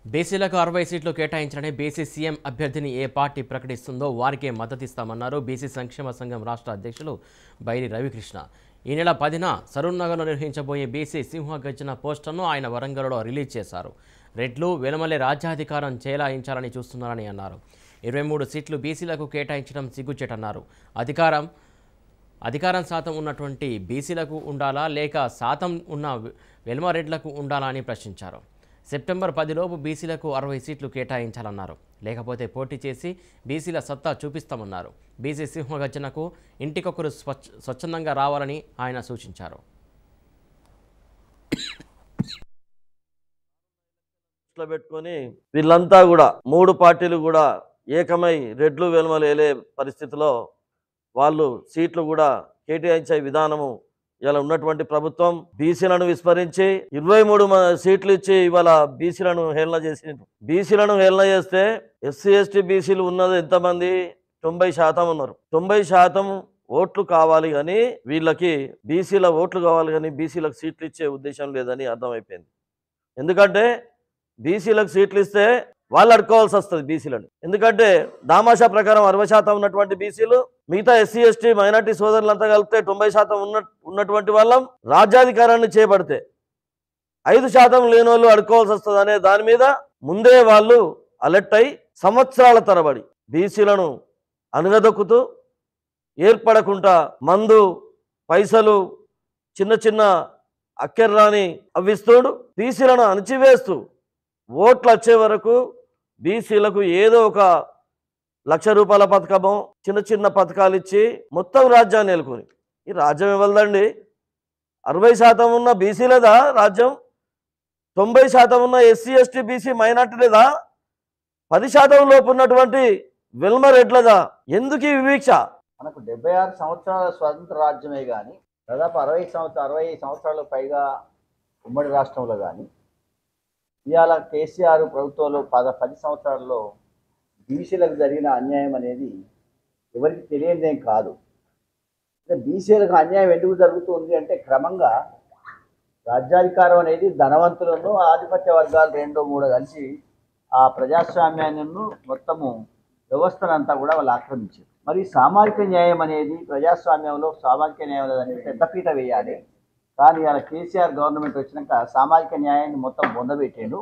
బీసీలకు 60 సీట్లు కేటాయించాలని బీసీ సీఎం అభ్యర్థిని ఏ పార్టీ ప్రకటిస్తుందో వారికే మద్దతిస్తామన్నారు బీసీ సంక్షేమ సంఘం రాష్ట్ర అధ్యక్షులు బైరి రవికృష్ణ. ఈ నెల 10న సరూర్నగర్లో నిర్వహించబోయే బీసీ సింహగర్జన పోస్టర్ను ఆయన వరంగల్లో రిలీజ్ చేశారు. రెడ్లు వెలమలే రాజ్యాధికారం చేలాయించాలని చూస్తున్నారని అన్నారు. 23 సీట్లు బీసీలకు కేటాయించడం సిగ్గుచేటన్నారు. అధికారం శాతం ఉన్నటువంటి బీసీలకు ఉండాలా లేక శాతం ఉన్న వెల్మరెడ్లకు ఉండాలా అని ప్రశ్నించారు. సెప్టెంబర్ 10లోపు బీసీలకు 60 సీట్లు కేటాయించాలన్నారు. లేకపోతే పోటీ చేసి బీసీల సత్తా చూపిస్తామన్నారు. బీసీ సింహగర్జనకు ఇంటికొకరు స్వచ్ఛందంగా రావాలని ఆయన సూచించారు. పెట్టుకొని వీళ్ళంతా కూడా 3 పార్టీలు కూడా ఏకమై రెడ్లు వెలుమలు వేలే పరిస్థితిలో వాళ్ళు సీట్లు కూడా కేటాయించే విధానము ఇలా ఉన్నటువంటి ప్రభుత్వం బీసీలను విస్మరించి 23 సీట్లు ఇచ్చి ఇవాళ బీసీలను హేళన చేసింది. బీసీలను హేళన చేస్తే ఎస్సీ ఎస్టీ బీసీలు ఉన్నది ఎంతమంది? 90% ఉన్నారు. 90% ఓట్లు కావాలి కానీ వీళ్ళకి బీసీల ఓట్లు కావాలి కానీ బీసీలకు సీట్లు ఇచ్చే ఉద్దేశం లేదని అర్థమైపోయింది. ఎందుకంటే బీసీలకు సీట్లు ఇస్తే వాళ్ళు అడుకోవాల్సి వస్తుంది బీసీలను. ఎందుకంటే దామాషా ప్రకారం 60% ఉన్నటువంటి బీసీలు మిగతా ఎస్సీ ఎస్టీ మైనార్టీ సోదరులంతా కలిపితే 90% ఉన్నటువంటి వాళ్ళం రాజ్యాధికారాన్ని చేపడితే 5% లేని వాళ్ళు అడుకోవాల్సి వస్తుంది అనే దాని మీద ముందే వాళ్ళు అలర్ట్ అయి సంవత్సరాల తరబడి బీసీలను అనగదొక్కుతూ ఏర్పడకుండా మందు పైసలు చిన్న చిన్న అక్కెర్రాని అవ్విస్తూడు బీసీలను అణచివేస్తూ ఓట్లు వచ్చే వరకు బీసీలకు ఏదో ఒక ₹1,00,000 పథకమో చిన్న చిన్న పథకాలు ఇచ్చి మొత్తం రాజ్యాన్ని నెలకొని ఈ రాజ్యం ఇవ్వదండి. 60% ఉన్న బీసీలేదా రాజ్యం? 90% ఉన్న ఎస్సీ ఎస్టీ బీసీ మైనార్టీలేదా? 10% లోపు ఉన్నటువంటి వెల్మరెడ్లదా? ఎందుకు ఈ వివక్ష? మనకు 76 సంవత్సరాల స్వతంత్ర రాజ్యమే కానీ దాదాపు 60 సంవత్సరాలకు పైగా ఉమ్మడి రాష్ట్రంలో కానీ ఇవాళ కేసీఆర్ ప్రభుత్వంలో 10 సంవత్సరాల్లో బీసీలకు జరిగిన అన్యాయం అనేది ఎవరికి తెలియనిదేం కాదు. బీసీలకు అన్యాయం ఎందుకు జరుగుతుంది అంటే క్రమంగా రాజ్యాధికారం అనేది ధనవంతులను ఆధిపత్య వర్గాలు 2-3 కలిసి ఆ ప్రజాస్వామ్యాన్ని మొత్తము వ్యవస్థనంతా కూడా వాళ్ళు ఆక్రమించారు. మరి సామాజిక న్యాయం అనేది ప్రజాస్వామ్యంలో సామాజిక న్యాయం అనేది పెద్దపీట వేయాలి. కానీ అలా కేసీఆర్ గవర్నమెంట్ వచ్చినాక సామాజిక న్యాయాన్ని మొత్తం పొందబెట్టాడు.